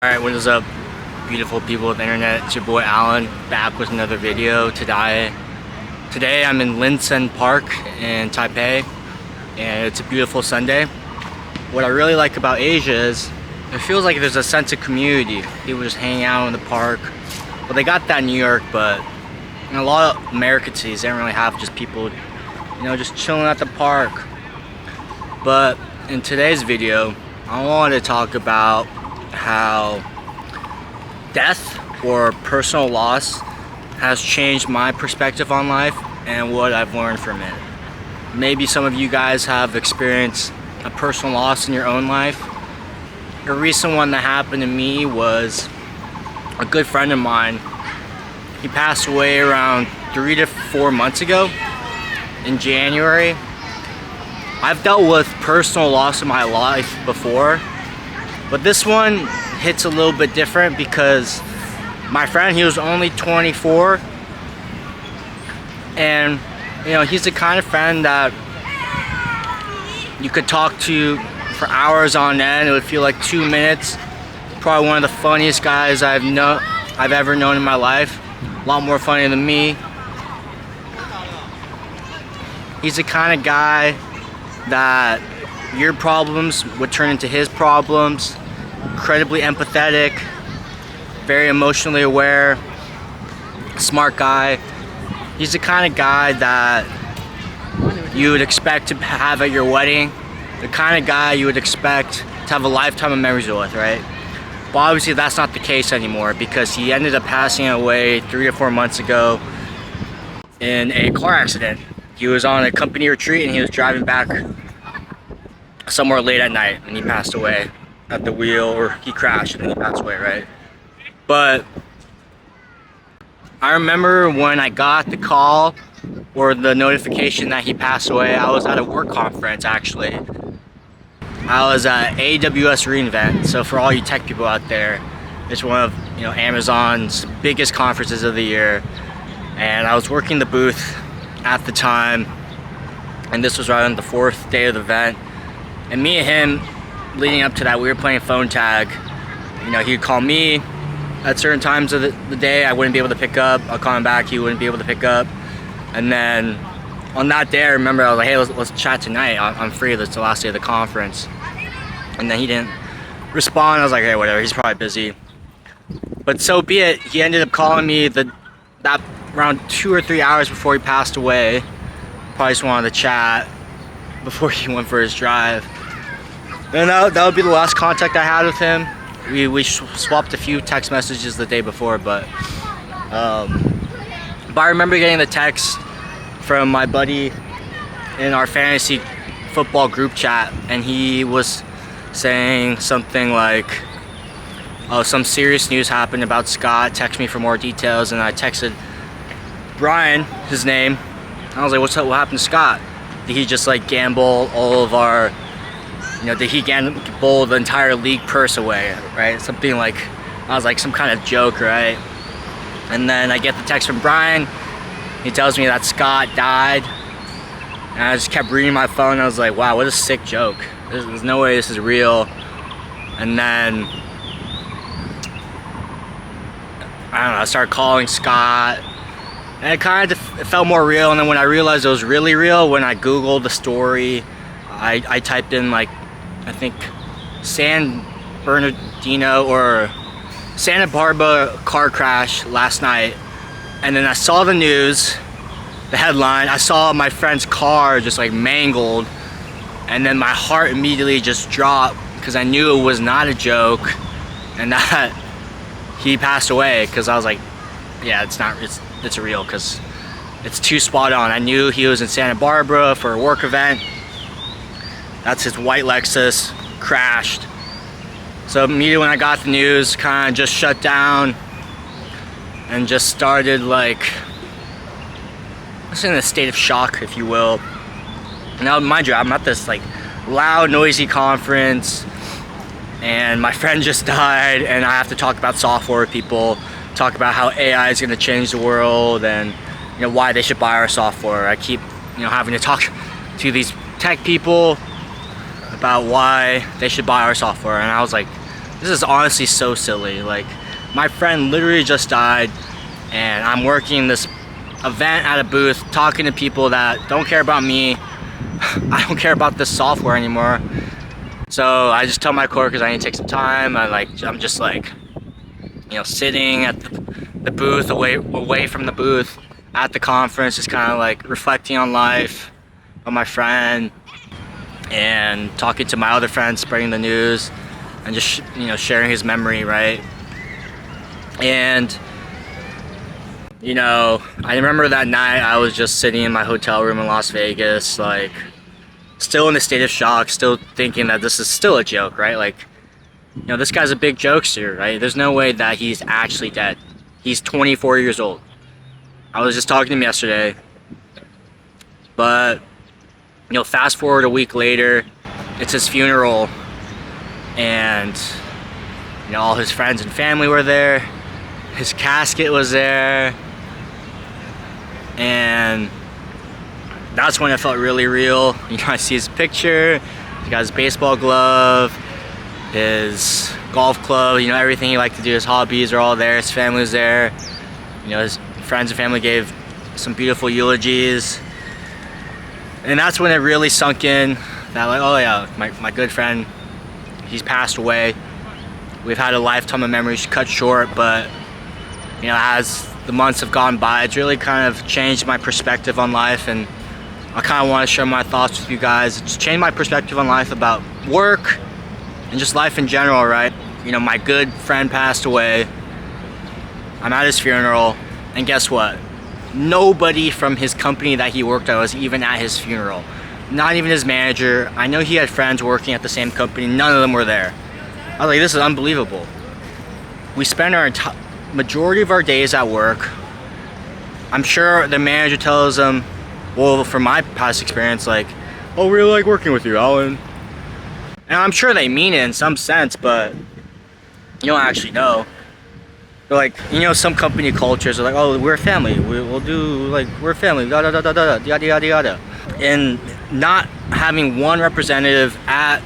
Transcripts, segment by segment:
Alright, what is up, beautiful people of the internet? It's your boy Alan, back with another video. Today I'm in Linsen Park in Taipei, and it's a beautiful Sunday. What I really like about Asia is it feels like there's a sense of community. People just hang out in the park. Well, they got that in New York, but in a lot of American cities, they don't really have just people, just chilling at the park. But in today's video, I wanted to talk about how death or personal loss has changed my perspective on life and what I've learned from it. Maybe some of you guys have experienced a personal loss in your own life. A recent one that happened to me was a good friend of mine. He passed away around 3 to 4 months ago in January. I've dealt with personal loss in my life before, but this one hits a little bit different because my friend, he was only 24, and he's the kind of friend that you could talk to for hours on end. It would feel like 2 minutes. Probably one of the funniest guys I've ever known in my life. A lot more funny than me. He's the kind of guy that your problems would turn into his problems. Incredibly empathetic, very emotionally aware, smart guy. He's the kind of guy that you would expect to have at your wedding, the kind of guy you would expect to have a lifetime of memories with, right? But obviously that's not the case anymore because he ended up passing away 3 to 4 months ago in a car accident. He was on a company retreat and he was driving back somewhere late at night and he passed away at the wheel, or he crashed and then he passed away, right? But I remember when I got the call or the notification that he passed away, I was at a work conference actually. I was at AWS reInvent. So for all you tech people out there, it's one of Amazon's biggest conferences of the year. And I was working the booth at the time, and this was right on the 4th day of the event. And me and him, leading up to that, we were playing phone tag. He'd call me at certain times of the day. I wouldn't be able to pick up. I'll call him back. He wouldn't be able to pick up. And then on that day, I remember I was like, hey, let's chat tonight. I'm free. That's the last day of the conference. And then he didn't respond. I was like, hey, whatever. He's probably busy. But so be it. He ended up calling me that around 2 or 3 hours before he passed away. Probably just wanted to chat before he went for his drive. And that would be the last contact I had with him. We swapped a few text messages the day before, but I remember getting the text from my buddy in our fantasy football group chat, and he was saying something like, oh, some serious news happened about Scott, text me for more details. And I texted Brian, his name. I was like, what's up, what happened to Scott? Did he just gamble all of our, did he gamble the entire league purse away, right? Something like, I was like, some kind of joke, right? And then I get the text from Brian. He tells me that Scott died. And I just kept reading my phone. And I was like, wow, what a sick joke. There's no way this is real. And then, I don't know, I started calling Scott. And it kind of felt more real. And then when I realized it was really real, when I Googled the story, I typed in I think San Bernardino or Santa Barbara car crash last night. And then I saw the news, the headline. I saw my friend's car just mangled. And then my heart immediately just dropped because I knew it was not a joke and that he passed away. Because I was like, yeah, it's real because it's too spot on. I knew he was in Santa Barbara for a work event. That's his white Lexus, crashed. So immediately when I got the news, kind of just shut down and just started just in a state of shock, if you will. Now, mind you, I'm at this loud, noisy conference, and my friend just died, and I have to talk about software with people, talk about how AI is going to change the world, and why they should buy our software. I keep having to talk to these tech people about why they should buy our software, and I was like, This is honestly so silly. Like, my friend literally just died, and I'm working this event at a booth, talking to people that don't care about me. I don't care about this software anymore. So I just tell my coworkers I need to take some time. I'm just like, you know, sitting at the booth, away from the booth at the conference, just kind of like reflecting on life, on my friend, and talking to my other friends, spreading the news, and just, you know, sharing his memory, right? And, you know, I remember that night I was just sitting in my hotel room in Las Vegas, like, still in a state of shock, still thinking that this is still a joke, right? Like, you know, this guy's a big jokester, right? There's no way that he's actually dead. He's 24 years old. I was just talking to him yesterday, but, you know, fast forward a week later, it's his funeral, and, you know, all his friends and family were there. His casket was there, and that's when it felt really real. You know, I see his picture. He got his baseball glove, his golf club, you know, everything he liked to do, his hobbies are all there. His family was there. You know, his friends and family gave some beautiful eulogies. And that's when it really sunk in that, like, oh yeah, my good friend, he's passed away. We've had a lifetime of memories cut short, but, you know, as the months have gone by, it's really kind of changed my perspective on life, and I kind of want to share my thoughts with you guys. It's changed my perspective on life, about work and just life in general, right? You know, my good friend passed away. I'm at his funeral, and guess what? Nobody from his company that he worked at was even at his funeral. Not even his manager. I know he had friends working at the same company. None of them were there. I was like, this is unbelievable. We spend our majority of our days at work. I'm sure the manager tells them, well, from my past experience, like, oh, we really like working with you, Alan. And I'm sure they mean it in some sense, but you don't actually know. They're like, you know, some company cultures are like, oh, we're a family. We'll do, like, we're a family, da da da da da, yada yada yada. And not having one representative at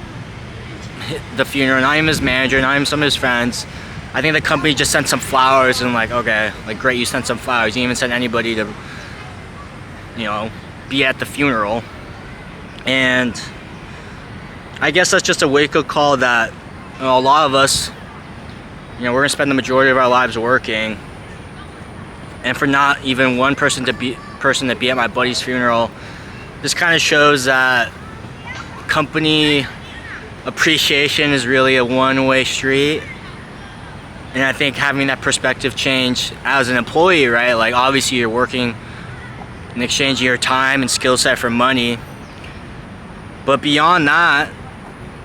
the funeral, not even his manager, not even some of his friends. I think the company just sent some flowers, and like, okay, like, great, you sent some flowers. You didn't even send anybody to, you know, be at the funeral. And I guess that's just a wake-up call that, you know, a lot of us, you know, we're gonna spend the majority of our lives working, and for not even one person to be at my buddy's funeral, this kind of shows that company appreciation is really a one-way street. And I think having that perspective change as an employee, right? Like, obviously you're working in exchange of your time and skill set for money. But beyond that,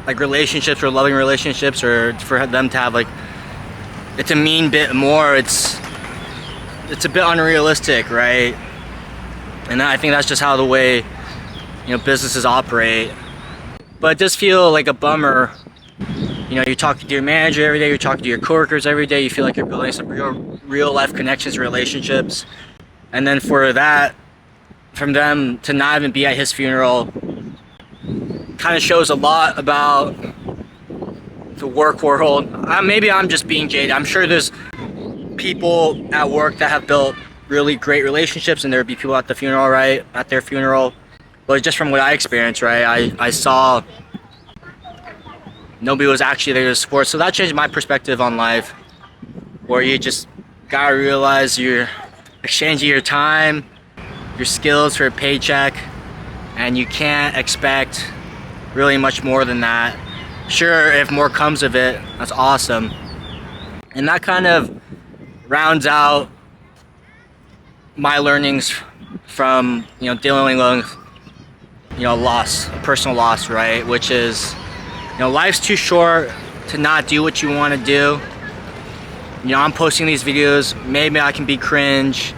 like, relationships or loving relationships, or for them to have, like, it's a mean bit more, it's a bit unrealistic, right? And I think that's just how the way, you know, businesses operate. But it does feel like a bummer. You know, you're talking to your manager every day, you're talking to your coworkers every day, you feel like you're building some real life connections, relationships. And then for that, from them to not even be at his funeral, kind of shows a lot about the work world. Maybe I'm just being jaded. I'm sure there's people at work that have built really great relationships, and there would be people at the funeral, right? At their funeral. But just from what I experienced, right? I saw nobody was actually there to support. So that changed my perspective on life, where you just gotta realize you're exchanging your time, your skills for a paycheck, and you can't expect really much more than that. Sure, if more comes of it, that's awesome. And that kind of rounds out my learnings from, you know, dealing with, you know, loss, a personal loss, right? Which is, you know, life's too short to not do what you want to do. You know, I'm posting these videos, maybe I can be cringe,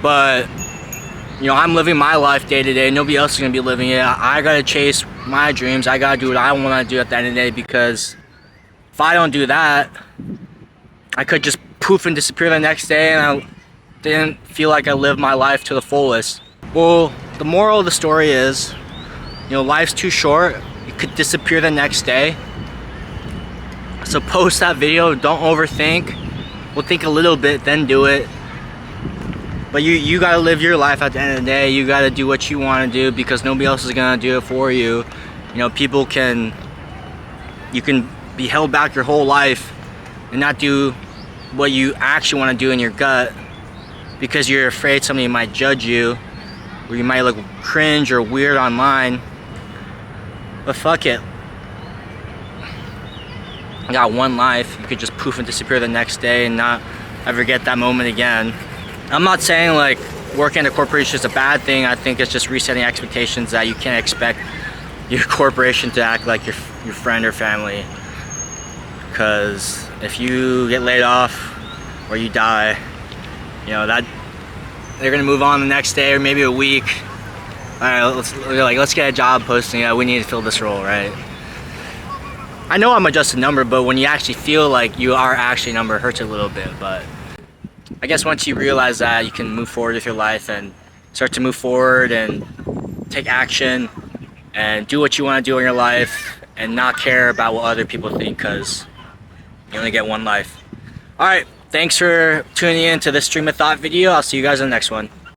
but, you know, I'm living my life day to day. Nobody else is going to be living it. I got to chase my dreams. I got to do what I want to do at the end of the day, because if I don't do that, I could just poof and disappear the next day, and I didn't feel like I lived my life to the fullest. Well, the moral of the story is, you know, life's too short. It could disappear the next day. So post that video, don't overthink. We'll think a little bit, then do it. But you gotta live your life at the end of the day. You gotta do what you wanna do because nobody else is gonna do it for you. You know, you can be held back your whole life and not do what you actually wanna do in your gut because you're afraid somebody might judge you or you might look cringe or weird online. But fuck it. You got one life. You could just poof and disappear the next day and not ever get that moment again. I'm not saying like working at a corporation is a bad thing. I think it's just resetting expectations that you can't expect your corporation to act like your friend or family. Because if you get laid off or you die, you know that they're gonna move on the next day or maybe a week. All right, let's get a job posting. Yeah, we need to fill this role, right? I know I'm just a number, but when you actually feel like you are actually a number, it hurts a little bit. But I guess once you realize that, you can move forward with your life and start to move forward and take action and do what you want to do in your life and not care about what other people think because you only get one life. All right, thanks for tuning in to this stream of thought video. I'll see you guys in the next one.